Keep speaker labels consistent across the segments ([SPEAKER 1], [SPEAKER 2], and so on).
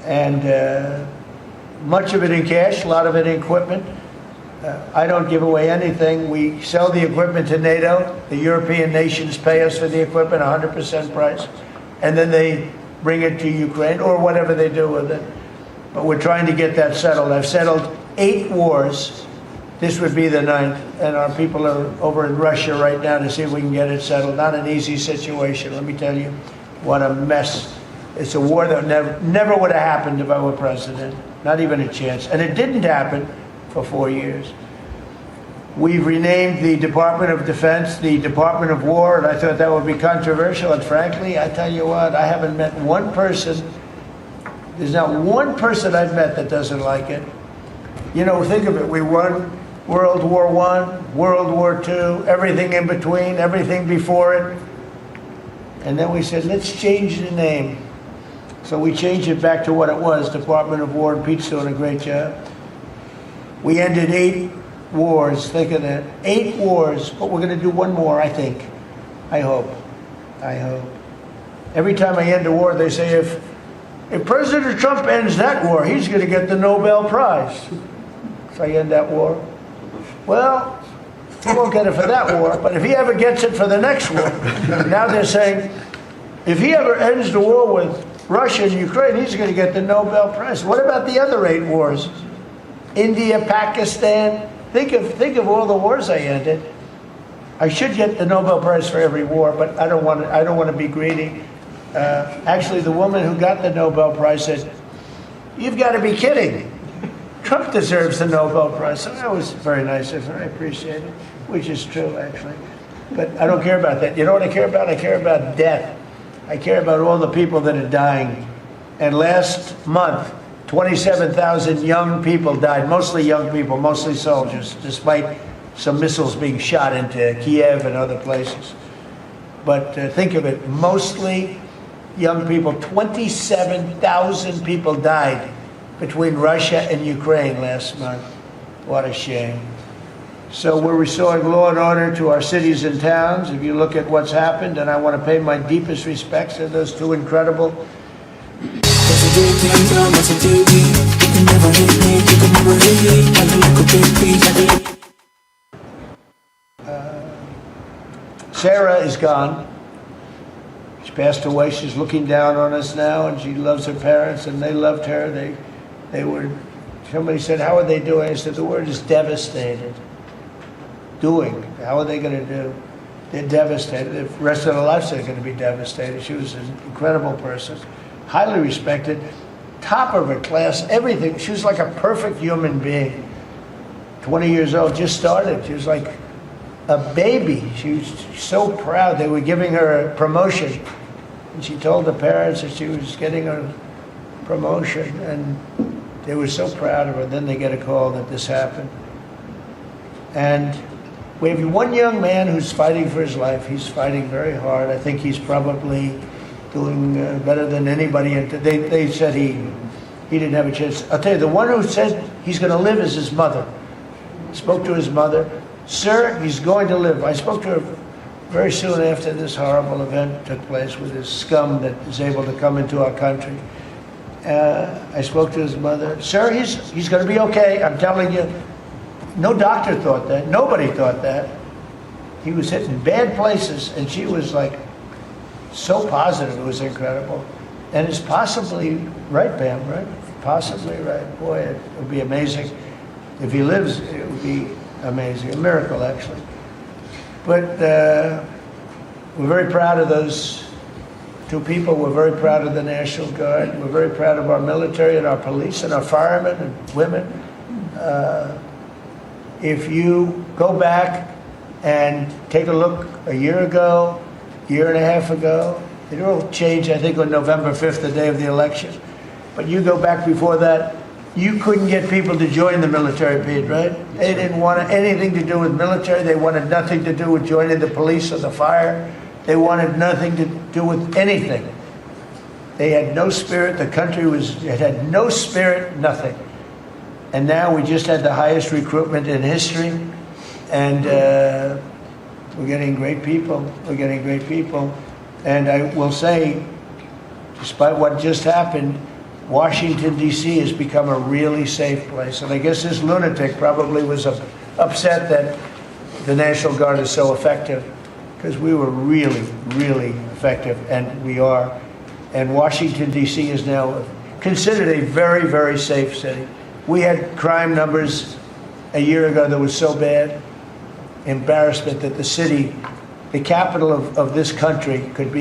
[SPEAKER 1] and much of it in cash, a lot of it in equipment. I don't give away anything. We sell the equipment to NATO. The European nations pay us for the equipment, 100% price, and then they bring it to Ukraine or whatever they do with it. But we're trying to get that settled. I've settled 8 wars. This would be the 9th, and our people are over in Russia right now to see if we can get it settled. Not an easy situation, let me tell you. What a mess. It's a war that never would have happened if I were president. Not even a chance. And it didn't happen for 4 years. We've renamed the Department of Defense the Department of War, and I thought that would be controversial. And frankly, I tell you what, I haven't met one person, there's not one person I've met that doesn't like it. You know, think of it. We won World War I, World War II, everything in between, everything before it. And then we said, let's change the name. So we changed it back to what it was, Department of War, and Pete's doing a great job. We ended 8 wars, think of that. 8 wars, but we're going to do one more, I think. I hope. I hope. Every time I end a war, they say, if President Trump ends that war, he's going to get the Nobel Prize. So I end that war. Well, he won't get it for that war, but if he ever gets it for the next war, now they're saying, if he ever ends the war with Russia and Ukraine, he's going to get the Nobel Prize. What about the other 8 wars? India, Pakistan. Think of all the wars I ended. I should get the Nobel Prize for every war, but I don't want to be greedy. Actually, the woman who got the Nobel Prize said, "You've got to be kidding. Trump deserves the Nobel Prize." So that was very nice of her. I appreciate it, which is true, actually. But I don't care about that. You know what I care about? I care about death. I care about all the people that are dying. And last month, 27,000 young people died, mostly young people, mostly soldiers, despite some missiles being shot into Kiev and other places. But think of it, mostly young people. 27,000 people died between Russia and Ukraine last month. What a shame. So we're restoring law and order to our cities and towns. If you look at what's happened, and I want to pay my deepest respects to those 2 incredible Sarah is gone. She passed away. She's looking down on us now, and she loves her parents, and they loved her. They were, somebody said, how are they doing? I said, the word is devastated. Doing. How are they going to do? They're devastated. The rest of their lives they're going to be devastated. She was an incredible person, highly respected, top of her class, everything. She was like a perfect human being. 20 years old, just started. She was like a baby. She was so proud. They were giving her a promotion, and she told the parents that she was getting a promotion, and they were so proud of her. Then they get a call that this happened. And we have one young man who's fighting for his life. He's fighting very hard. I think he's probably doing better than anybody. They said he didn't have a chance. I'll tell you, the one who said he's going to live is his mother. Spoke to his mother. Sir, he's going to live. I spoke to her very soon after this horrible event took place with this scum that is able to come into our country. I spoke to his mother. Sir, he's going to be okay. I'm telling you. No doctor thought that. Nobody thought that. He was hit in bad places, and she was like so positive. It was incredible. And it's possibly right, Pam, right? Possibly right. Boy, it would be amazing. If he lives, it would be amazing. A miracle, actually. But we're very proud of those 2 people. We're very proud of the National Guard. We're very proud of our military and our police and our firemen and women. If you go back and take a look a year ago, year and a half ago, it all changed, I think, on November 5th, the day of the election. But you go back before that, you couldn't get people to join the military, Pete, right? They didn't want anything to do with military. They wanted nothing to do with joining the police or the fire. They wanted nothing to do with anything. They had no spirit. The country had no spirit, nothing. And now we just had the highest recruitment in history, and we're getting great people. We're getting great people. And I will say, despite what just happened, Washington, D.C. has become a really safe place. And I guess this lunatic probably was upset that the National Guard is so effective, because we were really, really effective, and we are. And Washington, D.C. is now considered a very, very safe city. We had crime numbers a year ago that was so bad, embarrassment, that the city, the capital of this country, could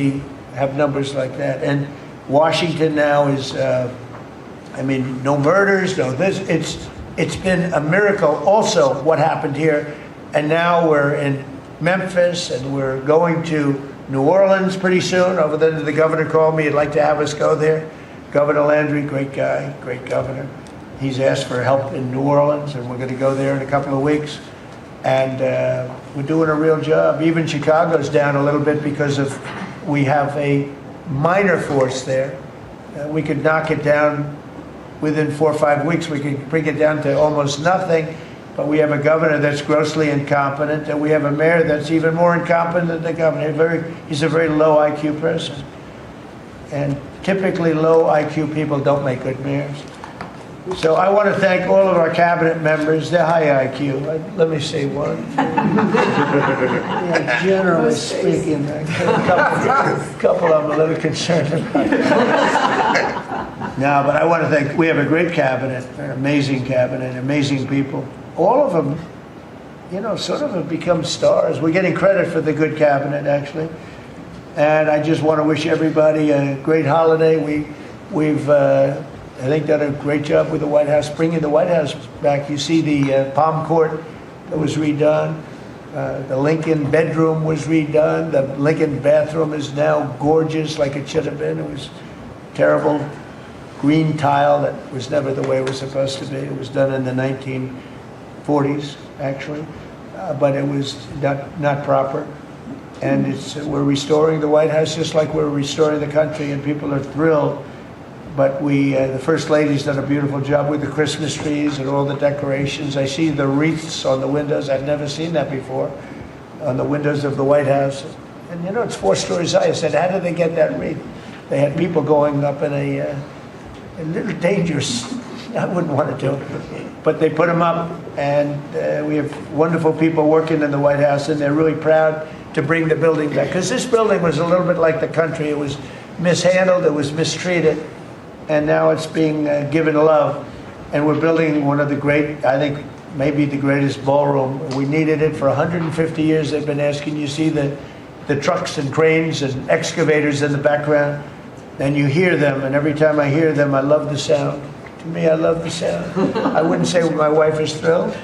[SPEAKER 1] have numbers like that. And Washington now is, no murders, no this. It's been a miracle also what happened here. And now we're in Memphis, and we're going to New Orleans pretty soon. Over there, the governor called me. He'd like to have us go there. Governor Landry, great guy, great governor. He's asked for help in New Orleans, and we're going to go there in a couple of weeks. And we're doing a real job. Even Chicago's down a little bit because we have a minor force there. We could knock it down within 4 or 5 weeks. We could bring it down to almost nothing. But we have a governor that's grossly incompetent, and we have a mayor that's even more incompetent than the governor. He's a very low IQ person. And typically low IQ people don't make good mayors. So I want to thank all of our cabinet members. They're high IQ. Let me see one. Yeah, generally speaking, a couple I'm a little concerned about. No, but I want to thank, we have a great cabinet, an amazing cabinet, amazing people. All of them, sort of have become stars. We're getting credit for the good cabinet, actually. And I just want to wish everybody a great holiday. We've I think, done a great job with the White House, bringing the White House back. You see the Palm Court that was redone. The Lincoln bedroom was redone. The Lincoln bathroom is now gorgeous, like it should have been. It was terrible green tile that was never the way it was supposed to be. It was done in the 1940s, actually, but it was not proper. And we're restoring the White House just like we're restoring the country, and people are thrilled. But the First Lady's done a beautiful job with the Christmas trees and all the decorations. I see the wreaths on the windows. I've never seen that before, on the windows of the White House. And it's 4 stories high. I said, how did they get that wreath? They had people going up in a little dangerous, I wouldn't want to do it. But they put them up, and we have wonderful people working in the White House, and they're really proud to bring the building back. Because this building was a little bit like the country. It was mishandled, it was mistreated. And now it's being given love. And we're building one of the great, I think, maybe the greatest ballroom. We needed it for 150 years. They've been asking. You see the trucks and cranes and excavators in the background, and you hear them. And every time I hear them, I love the sound. To me, I love the sound. I wouldn't say my wife is thrilled.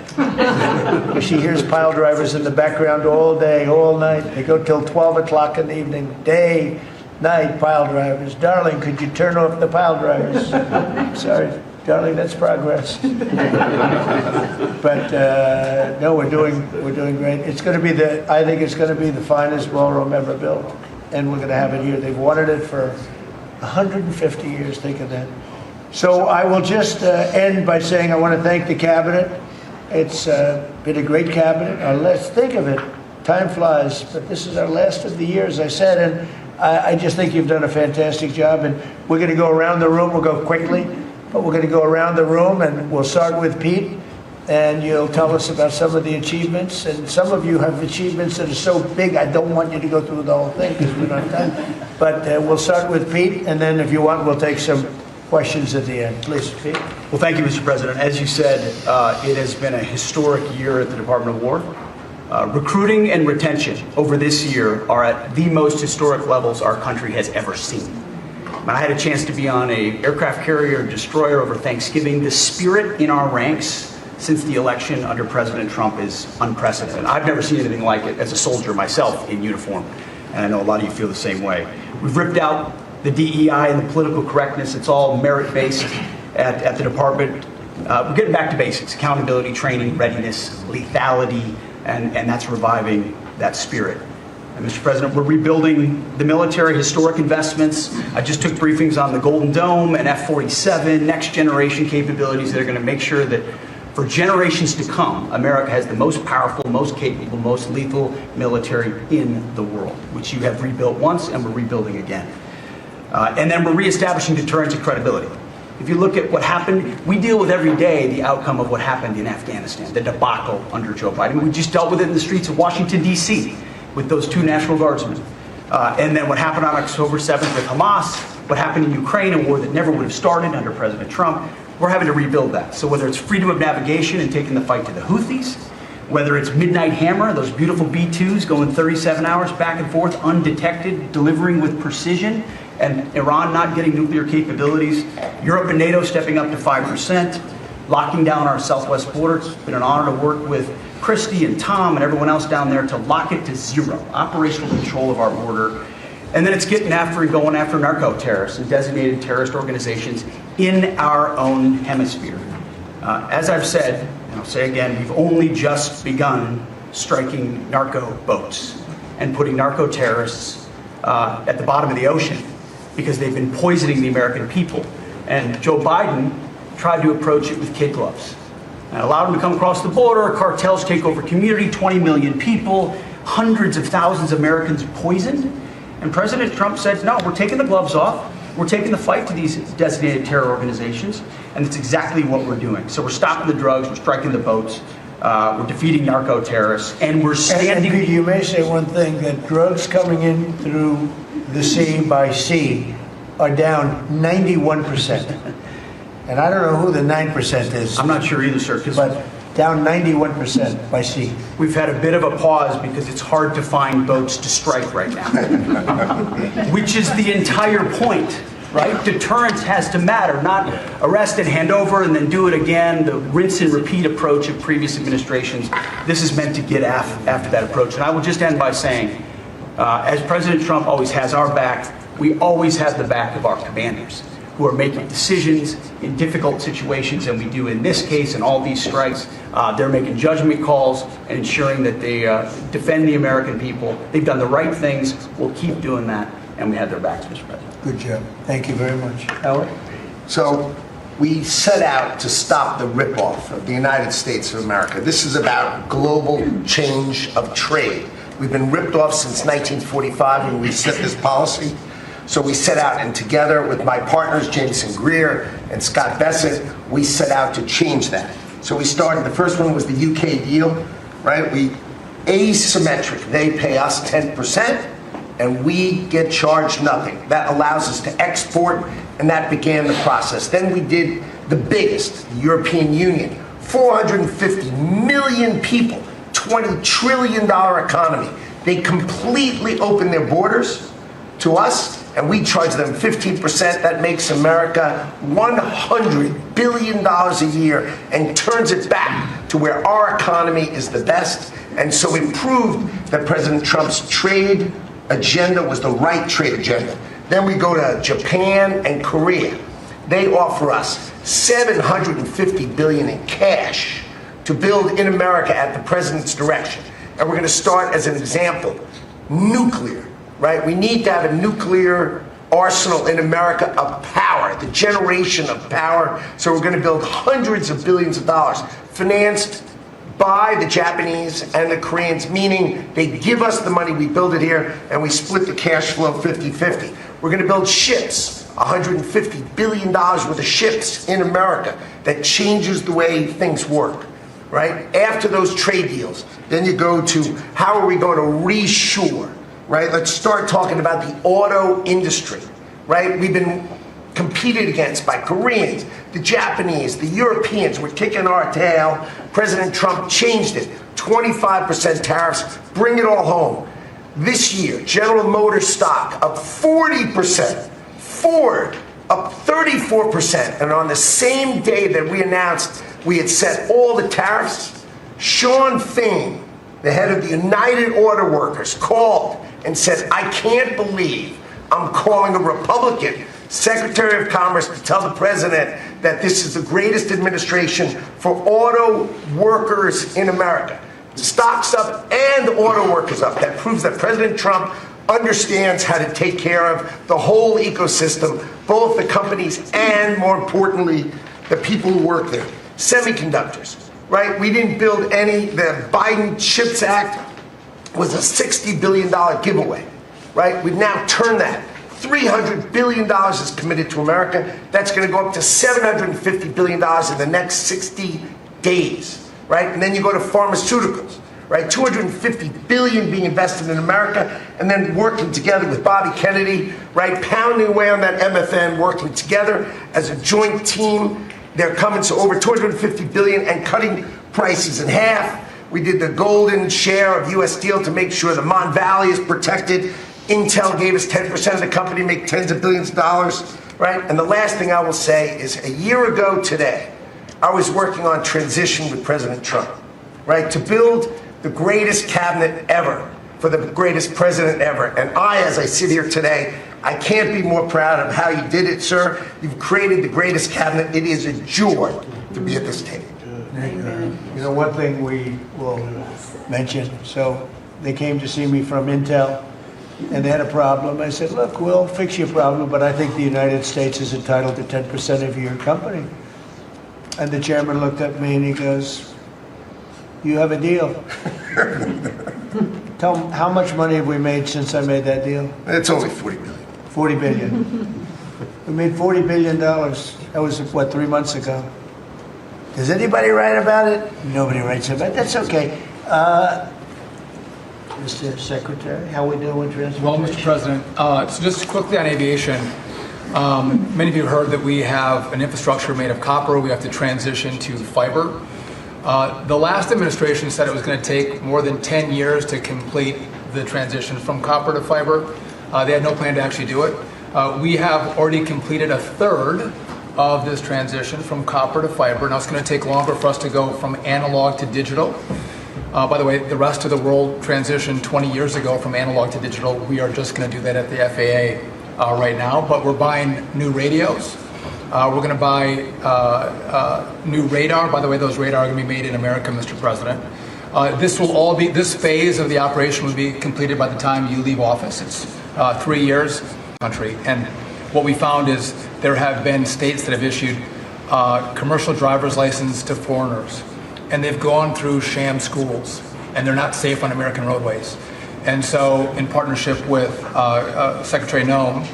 [SPEAKER 1] She hears pile drivers in the background all day, all night. They go till 12 o'clock in the evening, day, night, pile drivers. Darling, could you turn off the pile drivers? Sorry, darling, that's progress. But no, we're doing great. It's going to be I think it's going to be the finest ballroom ever built, and we're going to have it here. They've wanted it for 150 years. Think of that. So I will just end by saying I want to thank the cabinet. It's been a great cabinet. Let's think of it. Time flies, but this is our last of the year, as I said, and I just think you've done a fantastic job, and we're going to go around the room. We'll go quickly, but we're going to go around the room, and we'll start with Pete, and you'll tell us about some of the achievements. And some of you have achievements that are so big, I don't want you to go through the whole thing because we're not done. But we'll start with Pete, and then if you want, we'll take some questions at the end. Please, Pete.
[SPEAKER 2] Well, thank you, Mr. President. As you said, it has been a historic year at the Department of War. Recruiting and retention over this year are at the most historic levels our country has ever seen. I had a chance to be on an aircraft carrier destroyer over Thanksgiving. The spirit in our ranks since the election under President Trump is unprecedented. I've never seen anything like it as a soldier myself in uniform, and I know a lot of you feel the same way. We've ripped out the DEI and the political correctness. It's all merit-based at the department. We're getting back to basics: accountability, training, readiness, lethality, and that's reviving that spirit. And Mr. President, we're rebuilding the military, historic investments. I just took briefings on the Golden Dome and F-47, next generation capabilities that are going to make sure that for generations to come, America has the most powerful, most capable, most lethal military in the world, which you have rebuilt once and we're rebuilding again. And then we're reestablishing deterrence and credibility. If you look at what happened, we deal with every day the outcome of what happened in Afghanistan, the debacle under Joe Biden. We just dealt with it in the streets of Washington, D.C. with those 2 National Guardsmen. And then what happened on October 7th with Hamas, what happened in Ukraine, a war that never would have started under President Trump. We're having to rebuild that. So whether it's freedom of navigation and taking the fight to the Houthis, whether it's Midnight Hammer, those beautiful B-2s going 37 hours back and forth, undetected, delivering with precision, and Iran not getting nuclear capabilities, Europe and NATO stepping up to 5%, locking down our southwest border. It's been an honor to work with Christy and Tom and everyone else down there to lock it to 0, operational control of our border. And then it's getting after and going after narco-terrorists and designated terrorist organizations in our own hemisphere. As I've said, and I'll say again, we've only just begun striking narco boats and putting narco-terrorists at the bottom of the ocean because they've been poisoning the American people. And Joe Biden tried to approach it with kid gloves and allowed them to come across the border, cartels take over community, 20 million people, hundreds of thousands of Americans poisoned. And President Trump said, no, we're taking the gloves off. We're taking the fight to these designated terror organizations, and it's exactly what we're doing. So we're stopping the drugs, we're striking the boats, we're defeating narco-terrorists, and we're standing...
[SPEAKER 1] And you may say one thing, that drugs coming in through the sea by sea are down 91%. And I don't know who the 9% is.
[SPEAKER 2] I'm not sure either, sir.
[SPEAKER 1] But down 91% by sea.
[SPEAKER 2] We've had a bit of a pause because it's hard to find boats to strike right now, which is the entire point, right? Deterrence has to matter, not arrest and hand over and then do it again, the rinse and repeat approach of previous administrations. This is meant to get after that approach. And I will just end by saying, as President Trump always has our back, we always have the back of our commanders who are making decisions in difficult situations, and we do in this case and all these strikes. They're making judgment calls and ensuring that they defend the American people. They've done the right things. We'll keep doing that, and we have their backs, Mr. President.
[SPEAKER 1] Good job. Thank you very much. Howard?
[SPEAKER 3] So we set out to stop the ripoff of the United States of America. This is about global change of trade. We've been ripped off since 1945 when we set this policy. So we set out, and together with my partners, Jameson Greer and Scott Bessent, we set out to change that. So we started, the first one was the UK deal, right? We asymmetric. They pay us 10%, and we get charged nothing. That allows us to export, and that began the process. Then we did the biggest, the European Union, 450 million people, $20 trillion economy. They completely opened their borders to us, and we charge them 15%. That makes America $100 billion a year and turns it back to where our economy is the best. And so it proved that President Trump's trade agenda was the right trade agenda. Then we go to Japan and Korea. They offer us $750 billion in cash to build in America at the president's direction. And we're going to start, as an example, nuclear. Right? We need to have a nuclear arsenal in America of power, the generation of power. So we're going to build hundreds of billions of dollars, financed by the Japanese and the Koreans, meaning they give us the money, we build it here, and we split the cash flow 50-50. We're going to build ships, $150 billion worth of ships in America. That changes the way things work. Right? After those trade deals, then you go to how are we going to reshore? Right? Let's start talking about the auto industry, right? We've been competed against by Koreans, the Japanese, the Europeans. We're kicking our tail. President Trump changed it. 25% tariffs, bring it all home. This year, General Motors stock up 40%, Ford up 34%, and on the same day that we announced we had set all the tariffs, Sean Fain, the head of the United Auto Workers, called and said, I can't believe I'm calling a Republican Secretary of Commerce to tell the president that this is the greatest administration for auto workers in America. Stocks up and auto workers up. That proves that President Trump understands how to take care of the whole ecosystem, both the companies and, more importantly, the people who work there. Semiconductors, right? We didn't build any. The Biden CHIPS Act was a $60 billion giveaway, right? We've now turned that $300 billion is committed to America. That's going to go up to $750 billion in the next 60 days, right? And then you go to pharmaceuticals, right? $250 billion being invested in America, and then working together with Bobby Kennedy, right? Pounding away on that MFN, working together as a joint team. They're coming to over $250 billion and cutting prices in half. We did the golden share of U.S. Steel to make sure the Mon Valley is protected. Intel gave us 10% of the company, make tens of billions of dollars, right? And the last thing I will say is a year ago today, I was working on transition with President Trump, right? To build the greatest cabinet ever for the greatest president ever. And as I sit here today, I can't be more proud of how you did it, sir. You've created the greatest cabinet. It is a joy to be at this table.
[SPEAKER 1] You know, one thing we will mention, so they came to see me from Intel, and they had a problem. I said, look, we'll fix your problem, but I think the United States is entitled to 10% of your company. And the chairman looked at me and he goes, you have a deal. Tell them, how much money have we made since I made that deal?
[SPEAKER 3] It's only $40 billion.
[SPEAKER 1] 40 billion. We made $40 billion. That was, what, 3 months ago? Does anybody write about it? Nobody writes about it. That's okay. Mr. Secretary, how we doing with transportation?
[SPEAKER 4] Well, Mr. President, so just quickly on aviation, many of you heard that we have an infrastructure made of copper. We have to transition to fiber. The last administration said it was going to take more than 10 years to complete the transition from copper to fiber. They had no plan to actually do it. We have already completed a third of this transition from copper to fiber. Now it's going to take longer for us to go from analog to digital. By the way, the rest of the world transitioned 20 years ago from analog to digital. We are just going to do that at the FAA right now, but we're buying new radios. We're going to buy new radar. By the way, those radar are going to be made in America, Mr. President. This phase of the operation will be completed by the time you leave office. It's 3 years country. And what we found is there have been states that have issued commercial driver's license to foreigners, and they've gone through sham schools, and they're not safe on American roadways. And so, in partnership with Secretary Noem,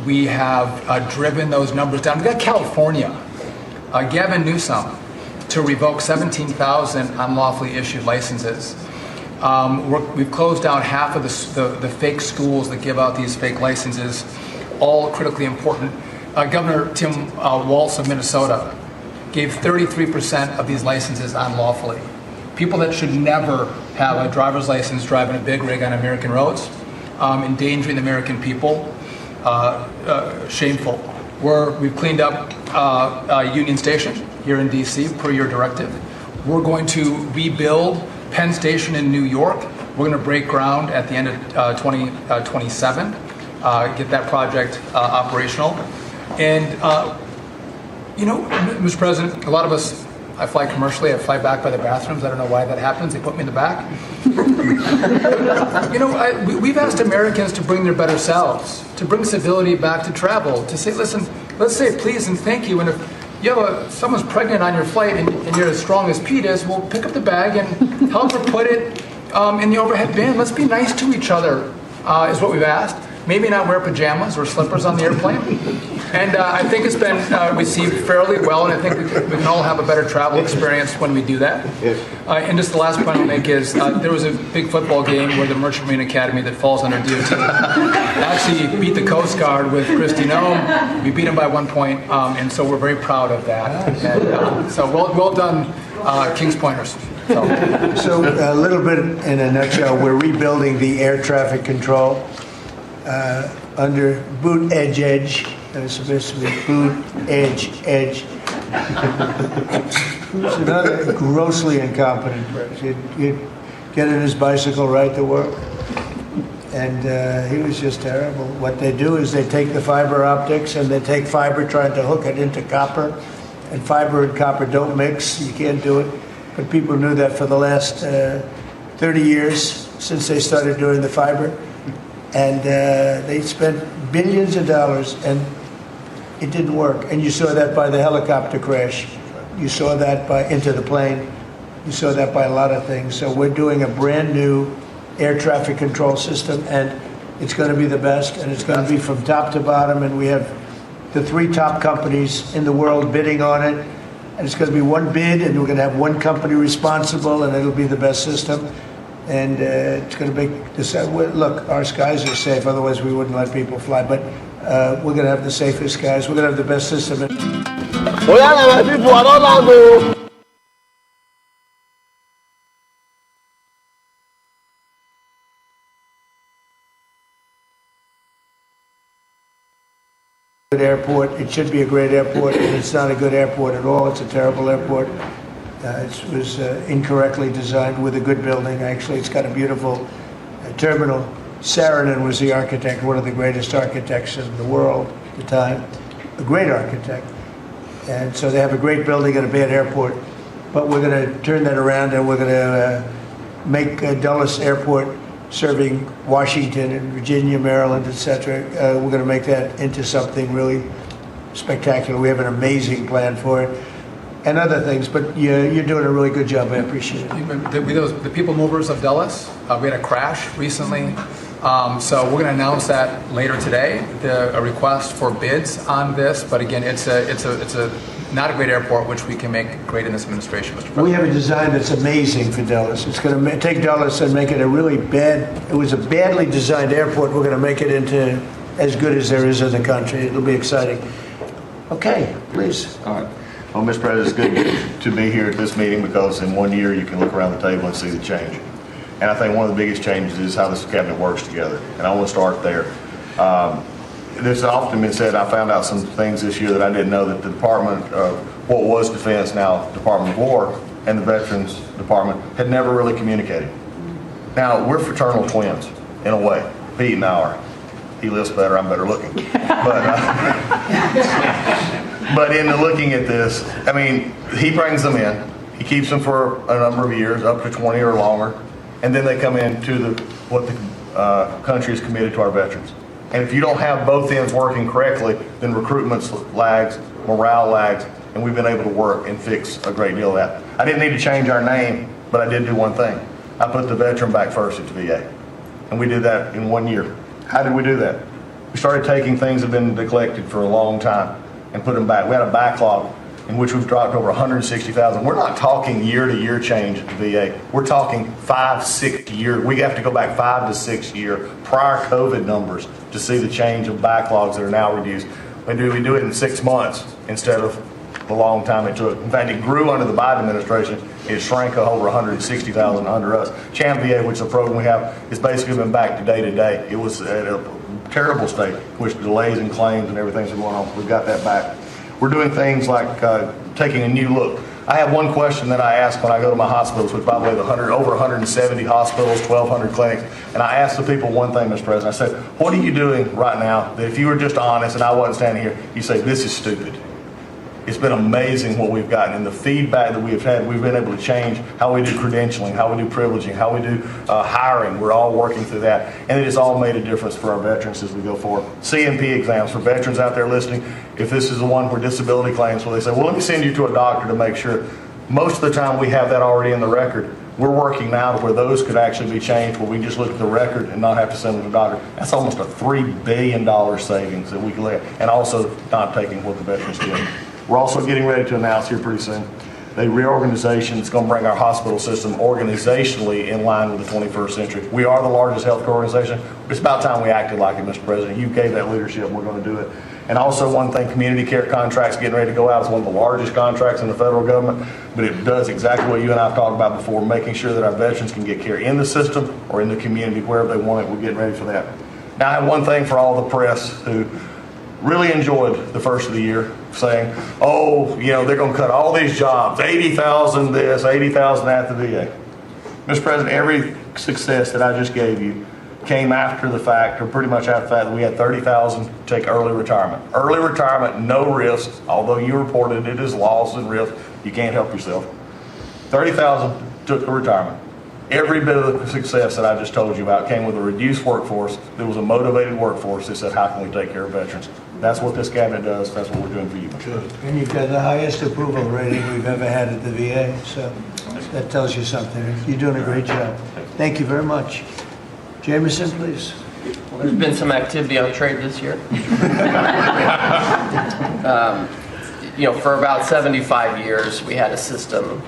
[SPEAKER 4] we have driven those numbers down. We've got California, Gavin Newsom, to revoke 17,000 unlawfully issued licenses. We've closed down half of the fake schools that give out these fake licenses, all critically important. Governor Tim Walz of Minnesota gave 33% of these licenses unlawfully. People that should never have a driver's license driving a big rig on American roads, endangering the American people, shameful. We've cleaned up Union Station here in DC per your directive. We're going to rebuild Penn Station in New York. We're going to break ground at the end of 2027, get that project operational. And, Mr. President, a lot of us, I fly commercially, I fly back by the bathrooms. I don't know why that happens. They put me in the back. We've asked Americans to bring their better selves, to bring civility back to travel, to say, listen, let's say please and thank you. And if someone's pregnant on your flight and you're as strong as Pete is, well, pick up the bag and help her put it in the overhead bin. Let's be nice to each other, is what we've asked. Maybe not wear pajamas or slippers on the airplane. And I think it's been received fairly well, and I think we can all have a better travel experience when we do that. And just the last point I'll make is there was a big football game where the Merchant Marine Academy that falls under DOT actually beat the Coast Guard with Kristi Noem. We beat them by 1 point, and so we're very proud of that. And, so well done, Kings Pointers.
[SPEAKER 1] So a little bit in a nutshell, we're rebuilding the air traffic control under boot edge. It's supposed to be boot edge. Who's another grossly incompetent person? He'd get in his bicycle, ride to work, and he was just terrible. What they do is they take the fiber optics and they take fiber trying to hook it into copper, and fiber and copper don't mix. You can't do it. But people knew that for the last 30 years since they started doing the fiber. And they spent billions of dollars, and it didn't work. And you saw that by the helicopter crash. You saw that by into the plane. You saw that by a lot of things. So we're doing a brand new air traffic control system, and It's going to be the best, and it's going to be from top to bottom, and we have the 3 top companies in the world bidding on it, and it's going to be one bid, and we're going to have one company responsible, and it'll be the best system, and it's going to make this. Look, our skies are safe, otherwise we wouldn't let people fly, but we're going to have the safest skies. We're going to have the best system.
[SPEAKER 5] Oh yeah, my people, I don't know.
[SPEAKER 1] Good airport. It should be a great airport, and it's not a good airport at all. It's a terrible airport. It was incorrectly designed with a good building. Actually, it's got a beautiful terminal. Saarinen was the architect, one of the greatest architects in the world at the time, a great architect. And so they have a great building and a bad airport. But we're going to turn that around, and we're going to make Dulles Airport, serving Washington and Virginia, Maryland, etc. We're going to make that into something really spectacular. We have an amazing plan for it, and other things. But you're doing a really good job. I appreciate it.
[SPEAKER 4] The people movers of Dulles, we had a crash recently. So we're going to announce that later today, a request for bids on this. But again, it's a not a great airport, which we can make great in this administration, Mr. President.
[SPEAKER 1] We have a design that's amazing for Dulles. It's going to take Dulles and make it a really bad. It was a badly designed airport. We're going to make it into as good as there is in the country. It'll be exciting. Okay, please.
[SPEAKER 6] All right. Well, Mr. President, it's good to be here at this meeting because in 1 year you can look around the table and see the change. And I think one of the biggest changes is how this cabinet works together. And I want to start there. There's often been said, I found out some things this year that I didn't know, that the Department of what was Defense, now Department of War, and the Veterans Department had never really communicated. Now, we're fraternal twins, in a way. Pete and I are. He lifts better, I'm better looking. But in the looking at this, I mean, he brings them in. He keeps them for a number of years, up to 20 or longer. And then they come into what the country is committed to our veterans. And if you don't have both ends working correctly, then recruitment lags, morale lags, and we've been able to work and fix a great deal of that. I didn't need to change our name, but I did do one thing. I put the veteran back first at the VA. And we did that in 1 year. How did we do that? We started taking things that have been neglected for a long time and put them back. We had a backlog in which we've dropped over 160,000. We're not talking year-to-year change at the VA. We're talking 5-6 year. We have to go back 5 to 6 year prior COVID numbers to see the change of backlogs that are now reduced. We do it in 6 months instead of the long time it took. In fact, it grew under the Biden administration. It shrank over 160,000 under us. Champ VA, which is a program we have, has basically been back to day to day. It was at a terrible state, which delays and claims and everything's going on. We've got that back. We're doing things like taking a new look. I have one question that I ask when I go to my hospitals, which by the way, over 170 hospitals, 1,200 clinics, and I ask the people one thing, Mr. President. I said, what are you doing right now that if you were just honest and I wasn't standing here, you say, this is stupid. It's been amazing what we've gotten, and the feedback that we've had. We've been able to change how we do credentialing, how we do privileging, how we do hiring. We're all working through that, and it has all made a difference for our veterans as we go forward. CMP exams for veterans out there listening. If this is the one where disability claims, where they say, well, let me send you to a doctor to make sure. Most of the time we have that already in the record. We're working now to where those could actually be changed, where we just look at the record and not have to send them to the doctor. That's almost a $3 billion savings that we can let, and also not taking what the veterans get. We're also getting ready to announce here pretty soon a reorganization that's going to bring our hospital system organizationally in line with the 21st century. We are the largest healthcare organization. It's about time we acted like it, Mr. President. You gave that leadership, and we're going to do it. And also one thing, community care contracts getting ready to go out. It's one of the largest contracts in the federal government, but it does exactly what you and I have talked about before, making sure that our veterans can get care in the system or in the community, wherever they want it. We're getting ready for that. Now, I have one thing for all the press who really enjoyed the first of the year, saying, oh, you know, they're going to cut all these jobs, 80,000 this, 80,000 at the VA. Mr. President, every success that I just gave you came after the fact, or pretty much after the fact, that we had 30,000 take early retirement. Early retirement, no risk, although you reported it as loss and risk, you can't help yourself. 30,000 took a retirement. Every bit of the success that I just told you about came with a reduced workforce. There was a motivated workforce that said, how can we take care of veterans? That's what this cabinet does. That's what we're doing for you.
[SPEAKER 1] Good. And you've got the highest approval rating we've ever had at the VA, so that tells you something. You're doing a great job. Thank you very much. Jameson, please.
[SPEAKER 7] Well, there's been some activity on trade this year. For about 75 years, we had a system,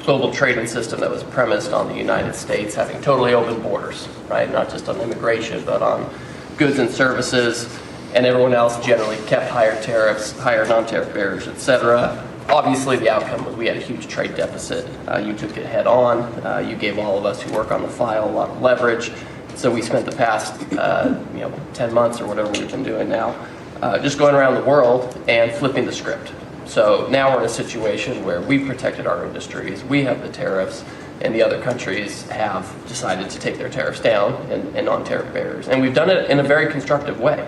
[SPEAKER 7] global trading system that was premised on the United States having totally open borders, right? Not just on immigration, but on goods and services, and everyone else generally kept higher tariffs, higher non-tariff barriers, etc. Obviously, the outcome was we had a huge trade deficit. You took it head on. You gave all of us who work on the file a lot of leverage. So we spent the past 10 months or whatever we've been doing now just going around the world and flipping the script. So now we're in a situation where we've protected our industries, we have the tariffs, and the other countries have decided to take their tariffs down and non-tariff barriers. And we've done it in a very constructive way.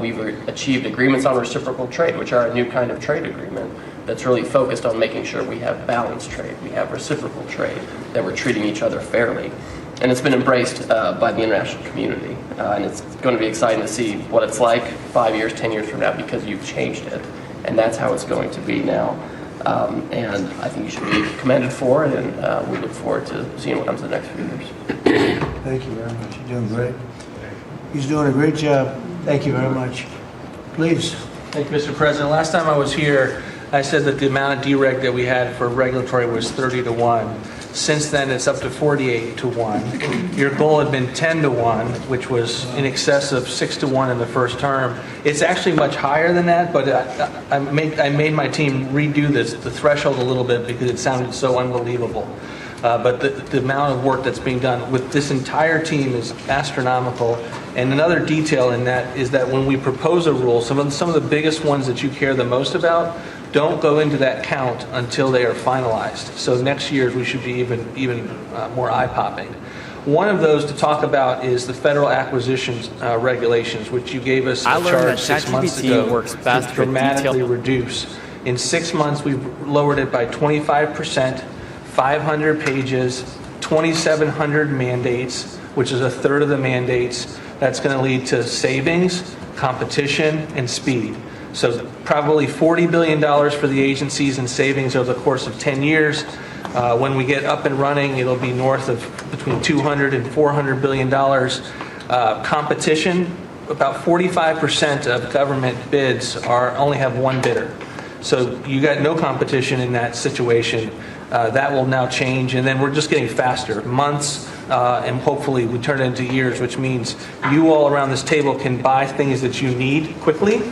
[SPEAKER 7] We've achieved agreements on reciprocal trade, which are a new kind of trade agreement that's really focused on making sure we have balanced trade, we have reciprocal trade, that we're treating each other fairly. And it's been embraced by the international community. And it's going to be exciting to see what it's like 5 years, 10 years from now, because you've changed it. And that's how it's going to be now. And I think you should be commended for it, and we look forward to seeing what comes in the next few years.
[SPEAKER 1] Thank you very much. You're doing great. He's doing a great job. Thank you very much. Please.
[SPEAKER 8] Thank you, Mr. President. Last time I was here, I said that the amount of dereg that we had for regulatory was 30-1. Since then, it's up to 48-1. Your goal had been 10-1, which was in excess of 6-1 in the first term. It's actually much higher than that, but I made my team redo the threshold a little bit because it sounded so unbelievable. But the amount of work that's being done with this entire team is astronomical. And another detail in that is that when we propose a rule, some of the biggest ones that you care the most about don't go into that count until they are finalized. So next year we should be even more eye-popping. One of those to talk about is the federal acquisitions regulations, which you gave us a charge 6 months ago to dramatically reduce. In 6 months, we've lowered it by 25%, 500 pages, 2,700 mandates, which is a third of the mandates. That's going to lead to savings, competition, and speed. So probably $40 billion for the agencies in savings over the course of 10 years. When we get up and running, it'll be north of between $200 and $400 billion. Competition, about 45% of government bids only have one bidder. So you got no competition in that situation. That will now change, and then we're just getting faster, months, and hopefully we turn it into years, which means you all around this table can buy things that you need quickly,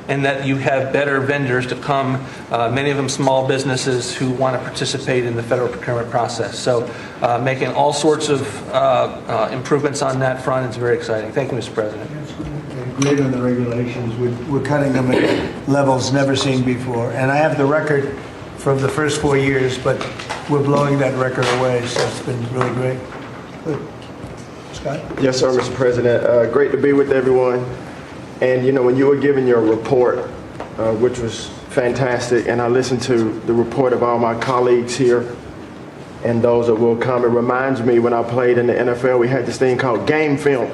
[SPEAKER 8] and that you have better vendors to come, many of them small businesses who want to participate in the federal procurement process. So making all sorts of improvements on that front. It's very exciting. Thank you, Mr. President.
[SPEAKER 1] Great on the regulations. We're cutting them at levels never seen before. And I have the record from the first 4 years, but we're blowing that record away, so it's been really great. Good. Scott?
[SPEAKER 5] Yes, sir, Mr. President. Great to be with everyone. And, when you were giving your report, which was fantastic, and I listened to the report of all my colleagues here and those that will come, it reminds me when I played in the NFL, we had this thing called game film.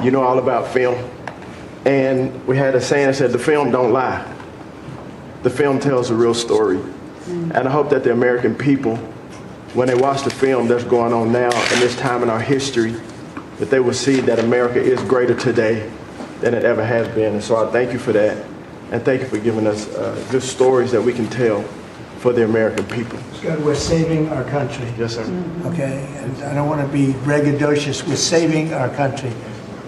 [SPEAKER 5] You know all about film. And we had a saying that said, the film don't lie. The film tells a real story. And I hope that the American people, when they watch the film that's going on now in this time in our history, that they will see that America is greater today than it ever has been. And so I thank you for that. And thank you for giving us good stories that we can tell for the American people.
[SPEAKER 1] Scott, we're saving our country.
[SPEAKER 5] Yes, sir.
[SPEAKER 1] Okay, and I don't want to be braggadocious. We're saving our country.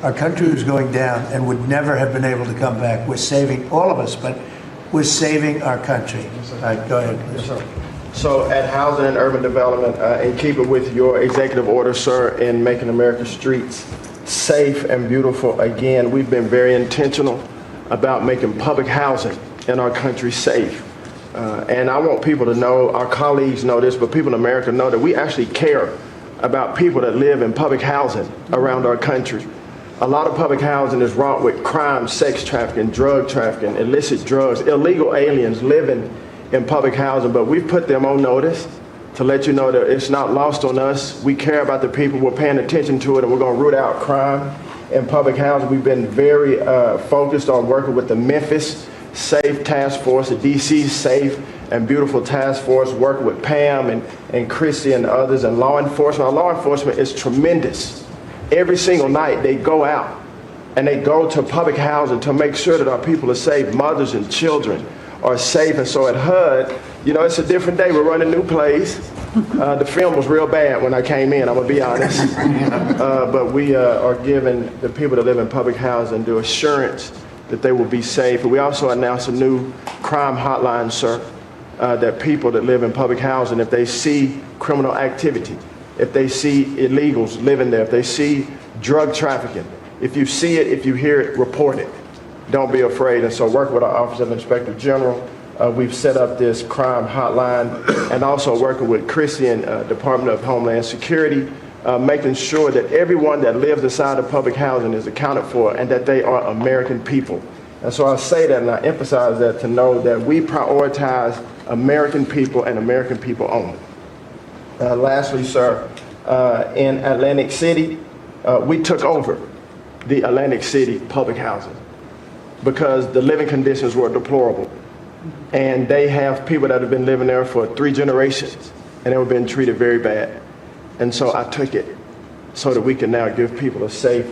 [SPEAKER 1] Our country was going down and would never have been able to come back. We're saving all of us, but we're saving our country. All right, go ahead, please.
[SPEAKER 5] Yes, sir. So at Housing and Urban Development, in keeping with your executive order, sir, in making America's streets safe and beautiful again, we've been very intentional about making public housing in our country safe. And I want people to know, our colleagues know this, but people in America know that we actually care about people that live in public housing around our country. A lot of public housing is wrought with crime, sex trafficking, drug trafficking, illicit drugs, illegal aliens living in public housing, but we've put them on notice to let you know that it's not lost on us. We care about the people, we're paying attention to it, and we're going to root out crime in public housing. We've been very focused on working with the Memphis Safe Task Force, the DC Safe and Beautiful Task Force, working with Pam and Chrissy and others, and law enforcement. Our law enforcement is tremendous every single night they go out and they go to public housing to make sure that our people are safe, mothers and children are safe. And so at HUD, you know, it's a different day. We're running new plays. The film was real bad when I came in, I'm gonna be honest. But we are giving the people that live in public housing the assurance that they will be safe. And we also announced a new crime hotline, sir, that people that live in public housing, if they see criminal activity, if they see illegals living there, if they see drug trafficking, if you see it, if you hear it, report it. Don't be afraid. And so work with our Office of Inspector General. We've set up this crime hotline, and also working with Chrissy and Department of Homeland Security, making sure that everyone that lives inside of public housing is accounted for and that they are American people. And so I say that and I emphasize that to know that we prioritize American people and American people only. Lastly, sir, in Atlantic City, we took over the Atlantic City public housing because the living conditions were deplorable. And they have people that have been living there for 3 generations and they were being treated very bad. And so I took it so that we can now give people a safe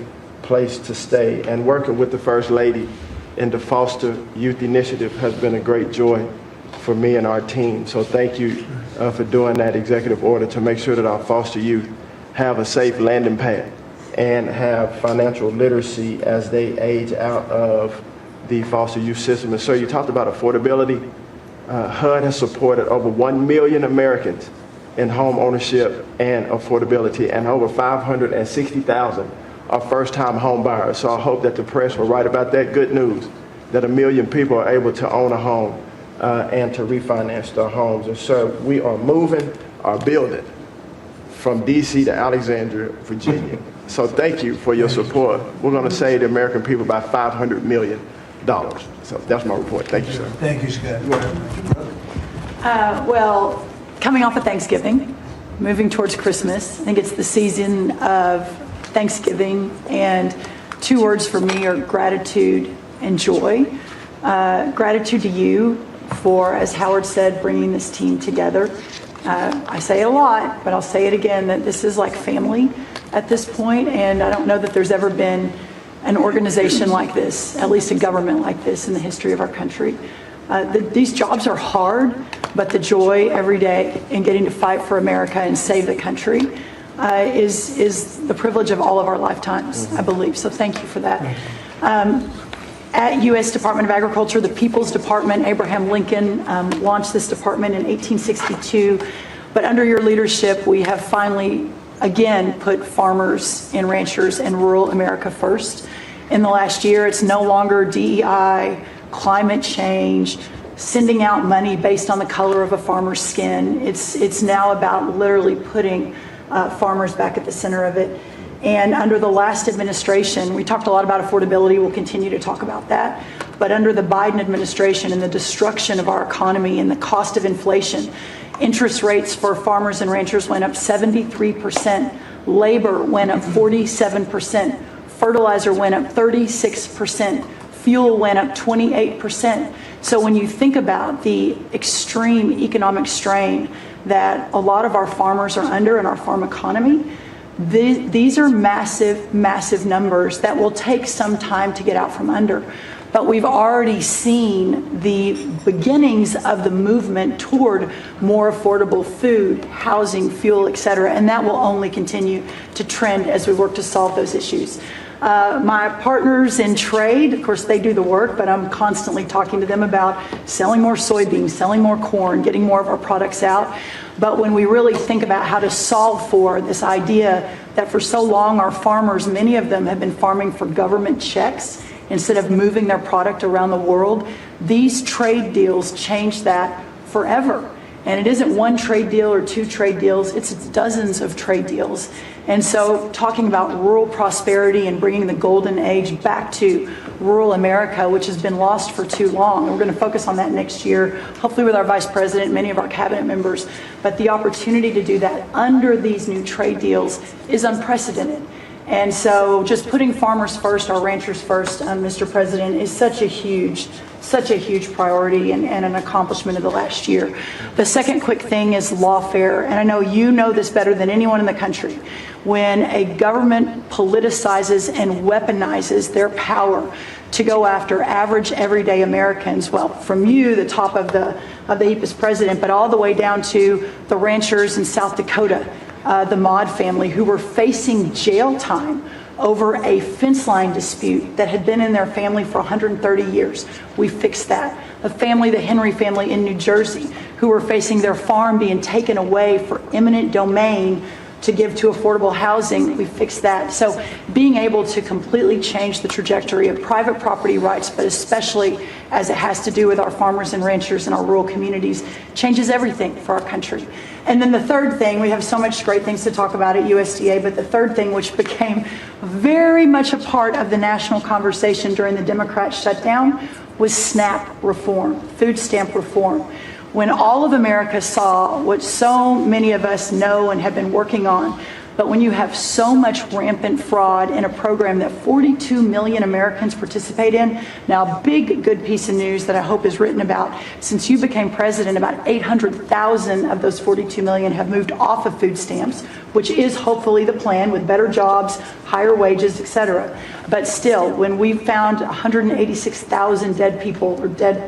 [SPEAKER 5] place to stay. And working with the First Lady in the Foster Youth Initiative has been a great joy for me and our team. So thank you for doing that executive order to make sure that our foster youth have a safe landing pad and have financial literacy as they age out of the foster youth system. And so you talked about affordability. HUD has supported over 1 million Americans in home ownership and affordability, and over 560,000 are first-time home buyers. So I hope that the press will write about that good news, that 1 million people are able to own a home and to refinance their homes. And sir, we are moving our building from DC to Alexandria, Virginia. So thank you for your support. We're going to save the American people about $500 million. So that's my report. Thank you, sir.
[SPEAKER 1] Thank you, Scott.
[SPEAKER 9] Well, coming off of Thanksgiving, moving towards Christmas, I think it's the season of Thanksgiving, and 2 words for me are gratitude and joy. Gratitude to you for, as Howard said, bringing this team together. I say it a lot, but I'll say it again, that this is like family at this point, and I don't know that there's ever been an organization like this, at least a government like this in the history of our country. These jobs are hard, but the joy every day in getting to fight for America and save the country is the privilege of all of our lifetimes, I believe. So thank you for that. At U.S. Department of Agriculture, the People's Department, Abraham Lincoln launched this department in 1862. But under your leadership, we have finally, again, put farmers and ranchers and rural America first. In the last year, it's no longer DEI, climate change, sending out money based on the color of a farmer's skin. It's now about literally putting farmers back at the center of it. And under the last administration, we talked a lot about affordability. We'll continue to talk about that. But under the Biden administration and the destruction of our economy and the cost of inflation, interest rates for farmers and ranchers went up 73%. Labor went up 47%. Fertilizer went up 36%. Fuel went up 28%. So when you think about the extreme economic strain that a lot of our farmers are under in our farm economy, these are massive, massive numbers that will take some time to get out from under. But we've already seen the beginnings of the movement toward more affordable food, housing, fuel, et cetera, and that will only continue to trend as we work to solve those issues. My partners in trade, of course, they do the work, but I'm constantly talking to them about selling more soybeans, selling more corn, getting more of our products out. But when we really think about how to solve for this idea that for so long our farmers, many of them have been farming for government checks instead of moving their product around the world, these trade deals change that forever. And it isn't one trade deal or 2 trade deals, it's dozens of trade deals. And so talking about rural prosperity and bringing the golden age back to rural America, which has been lost for too long. And we're going to focus on that next year, hopefully with our vice president, many of our cabinet members. But the opportunity to do that under these new trade deals is unprecedented. And so just putting farmers first, our ranchers first, Mr. President, is such a huge such a huge priority and an accomplishment of the last year. The second quick thing is lawfare, and I know you know this better than anyone in the country. When a government politicizes and weaponizes their power to go after average, everyday Americans, well, from you, the top of the HEPA's president, but all the way down to the ranchers in South Dakota, the Maud family, who were facing jail time over a fence line dispute that had been in their family for 130 years. We fixed that. The Henry family in New Jersey, who were facing their farm being taken away for eminent domain to give to affordable housing, we fixed that. So being able to completely change the trajectory of private property rights, but especially as it has to do with our farmers and ranchers in our rural communities, changes everything for our country. And then the third thing, we have so much great things to talk about at USDA, but the third thing, which became very much a part of the national conversation during the Democrat shutdown, was SNAP reform, food stamp reform. When all of America saw what so many of us know and have been working on, but when you have so much rampant fraud in a program that 42 million Americans participate in, now a big good piece of news that I hope is written about, since you became president, about 800,000 of those 42 million have moved off of food stamps, which is hopefully the plan with better jobs, higher wages, etc. But still, when we found 186,000 dead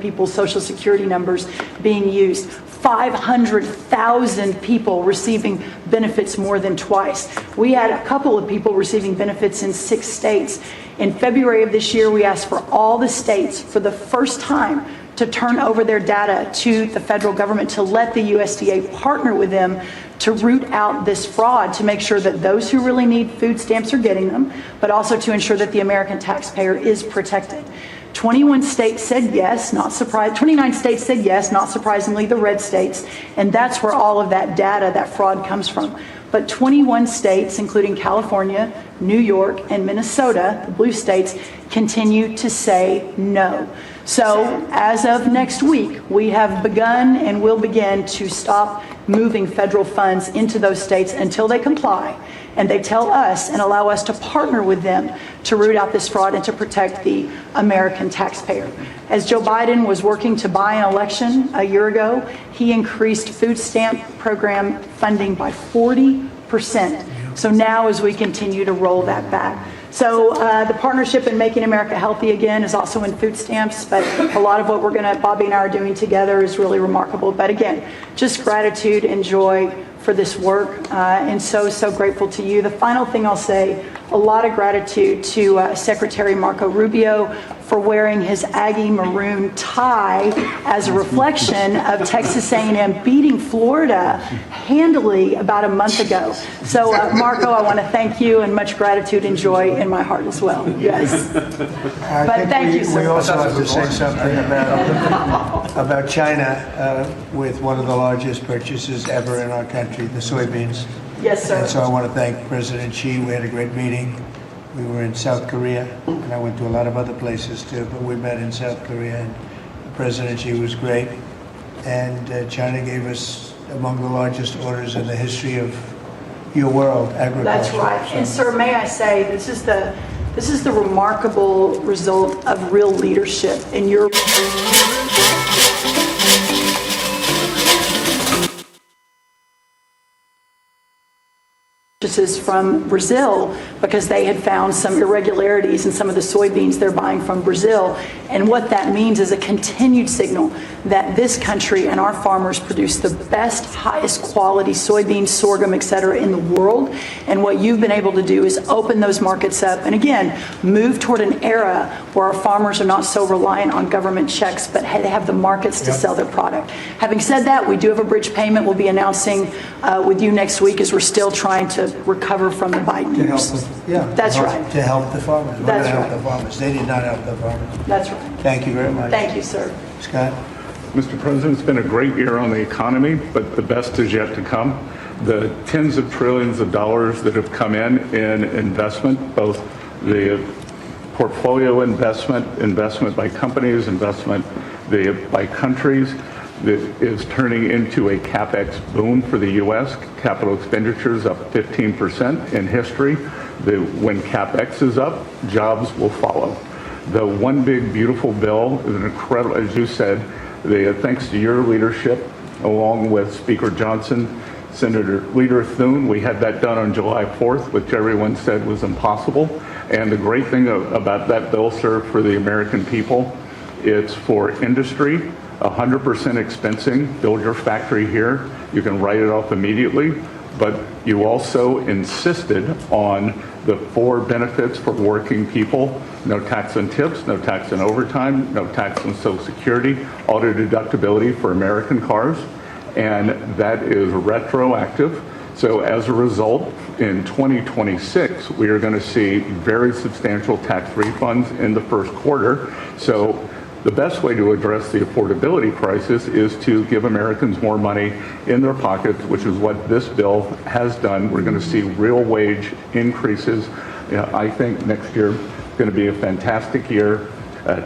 [SPEAKER 9] people's Social Security numbers being used, 500,000 people receiving benefits more than twice. We had a couple of people receiving benefits in 6 states. In February of this year, we asked for all the states for the first time to turn over their data to the federal government to let the USDA partner with them to root out this fraud, to make sure that those who really need food stamps are getting them, but also to ensure that the American taxpayer is protected. 21 states said yes, not surprised. 29 states said yes, not surprisingly, the red states. And that's where all of that data, that fraud comes from. But 21 states, including California, New York, and Minnesota, the blue states, continue to say no. So as of next week, we have begun and will begin to stop moving federal funds into those states until they comply. And they tell us and allow us to partner with them to root out this fraud and to protect the American taxpayer. As Joe Biden was working to buy an election a year ago, he increased food stamp program funding by 40%. So now as we continue to roll that back. So the partnership in Making America Healthy Again is also in food stamps, but a lot of what Bobby and I are doing together is really remarkable. But again, just gratitude and joy for this work, and so grateful to you. The final thing I'll say, a lot of gratitude to Secretary Marco Rubio for wearing his Aggie maroon tie as a reflection of Texas A&M beating Florida handily about a month ago. So Marco, I want to thank you, and much gratitude and joy in my heart as well. Yes. But thank you, sir.
[SPEAKER 1] We also have to say something about China with one of the largest purchases ever in our country, the soybeans.
[SPEAKER 9] Yes, sir.
[SPEAKER 1] And so I want to thank President Xi. We had a great meeting. We were in South Korea, and I went to a lot of other places too, but we met in South Korea, and President Xi was great. And China gave us among the largest orders in the history of your world, agriculture.
[SPEAKER 9] That's right. And sir, may I say, this is the remarkable result of real leadership in your purchases from Brazil, because they had found some irregularities in some of the soybeans they're buying from Brazil. And what that means is a continued signal that this country and our farmers produce the best, highest quality soybeans, sorghum, et cetera, in the world. And what you've been able to do is open those markets up and again, move toward an era where our farmers are not so reliant on government checks, but they have the markets to sell their product. Having said that, we do have a bridge payment we'll be announcing with you next week, as we're still trying to recover from the Biden years. That's right.
[SPEAKER 1] To help the farmers. We're
[SPEAKER 9] That's
[SPEAKER 1] going to
[SPEAKER 9] right.
[SPEAKER 1] help the farmers. They did not help the farmers.
[SPEAKER 9] That's right.
[SPEAKER 1] Thank you very much.
[SPEAKER 9] Thank you, sir.
[SPEAKER 1] Scott?
[SPEAKER 10] Mr. President, it's been a great year on the economy, but the best is yet to come. The tens of trillions of dollars that have come in investment, both the portfolio investment by companies, investment by countries, that is turning into a CapEx boom for the U.S. Capital expenditures up 15% in history. When CapEx is up, jobs will follow. The One Big Beautiful Bill is an incredible, as you said, thanks to your leadership, along with Speaker Johnson, Senator Leader Thune, we had that done on July 4th, which everyone said was impossible. And the great thing about that bill, sir, for the American people, it's for industry, 100% expensing, build your factory here, you can write it off immediately, but you also insisted on the 4 benefits for working people: no tax on tips, no tax on overtime, no tax on Social Security, auto deductibility for American cars, and that is retroactive. So as a result, in 2026, we are going to see very substantial tax refunds in the first quarter. So the best way to address the affordability crisis is to give Americans more money in their pockets, which is what this bill has done. We're going to see real wage increases. I think next year is going to be a fantastic year.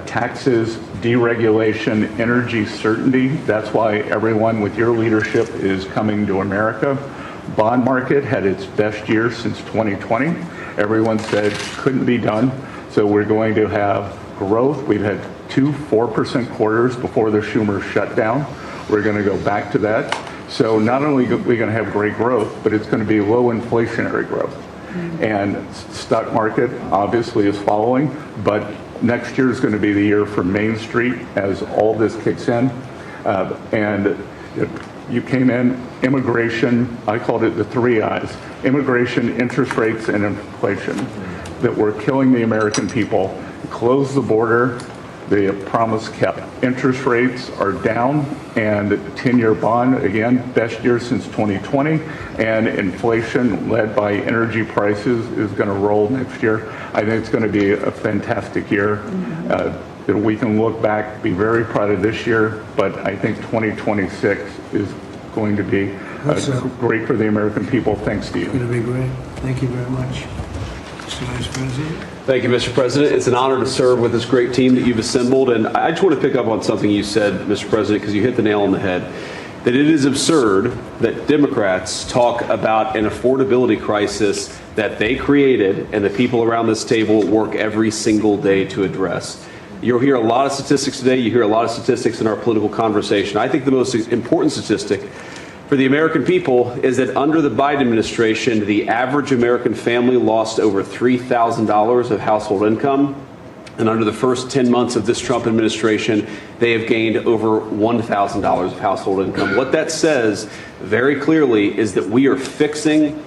[SPEAKER 10] Taxes, deregulation, energy certainty. That's why everyone with your leadership is coming to America. Bond market had its best year since 2020. Everyone said couldn't be done. So we're going to have growth. We've had 2 4% quarters before the Schumer shutdown. We're going to go back to that. So not only are we going to have great growth, but it's going to be low inflationary growth. And stock market obviously is following, but next year is going to be the year for Main Street as all this kicks in. And you came in, immigration, I called it the 3 I's: immigration, interest rates, and inflation, that were killing the American people. Close the border, the promise kept. Interest rates are down, and 10-year bond, again, best year since 2020, and inflation led by energy prices is going to roll next year. I think it's going to be a fantastic year. That we can look back, be very proud of this year, but I think 2026 is going to be great for the American people. Thanks to you.
[SPEAKER 1] It's going to be great. Thank you very much. Mr. Vice President.
[SPEAKER 11] Thank you, Mr. President. It's an honor to serve with this great team that you've assembled. And I just want to pick up on something you said, Mr. President, because you hit the nail on the head. That it is absurd that Democrats talk about an affordability crisis that they created and the people around this table work every single day to address. You'll hear a lot of statistics today. You hear a lot of statistics in our political conversation. I think the most important statistic for the American people is that under the Biden administration, the average American family lost over $3,000 of household income. And under the first 10 months of this Trump administration, they have gained over $1,000 of household income. What that says very clearly is that we are fixing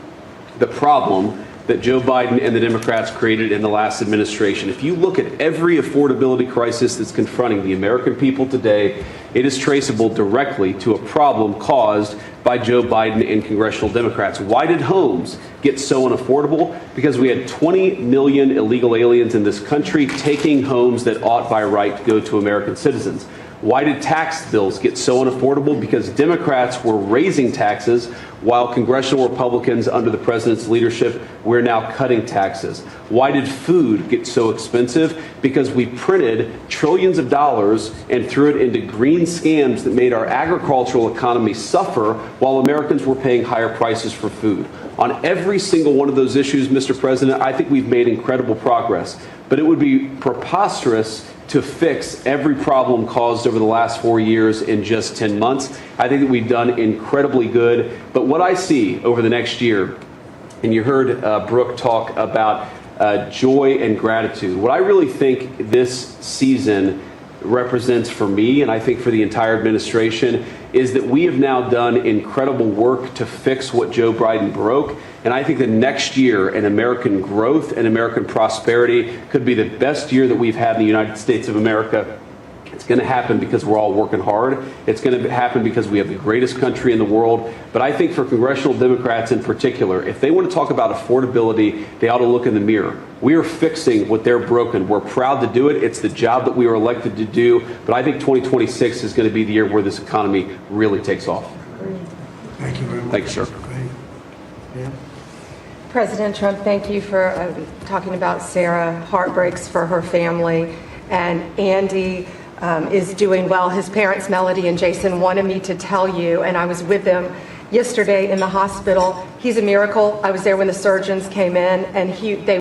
[SPEAKER 11] the problem that Joe Biden and the Democrats created in the last administration. If you look at every affordability crisis that's confronting the American people today, it is traceable directly to a problem caused by Joe Biden and congressional Democrats. Why did homes get so unaffordable? Because we had 20 million illegal aliens in this country taking homes that ought by right to go to American citizens. Why did tax bills get so unaffordable? Because Democrats were raising taxes while congressional Republicans under the president's leadership, we're now cutting taxes. Why did food get so expensive? Because we printed trillions of dollars and threw it into green scams that made our agricultural economy suffer while Americans were paying higher prices for food. On every single one of those issues, Mr. President, I think we've made incredible progress. But it would be preposterous to fix every problem caused over the last 4 years in just 10 months. I think that we've done incredibly good. But what I see over the next year, and you heard Brooke talk about joy and gratitude, what I really think this season represents for me, and I think for the entire administration, is that we have now done incredible work to fix what Joe Biden broke. And I think that next year in American growth and American prosperity could be the best year that we've had in the United States of America. It's going to happen because we're all working hard. It's going to happen because we have the greatest country in the world. But I think for congressional Democrats in particular, if they want to talk about affordability, they ought to look in the mirror. We are fixing what they're broken. We're proud to do it. It's the job that we were elected to do. But I think 2026 is going to be the year where this economy really takes off.
[SPEAKER 1] Thank you very much.
[SPEAKER 11] Thank you, sir.
[SPEAKER 1] Great. Yeah.
[SPEAKER 12] President Trump, thank you for talking about Sarah. Heartbreaks for her family. And Andy is doing well. His parents, Melody and Jason, wanted me to tell you, and I was with them yesterday in the hospital. He's a miracle. I was there when the surgeons came in, and they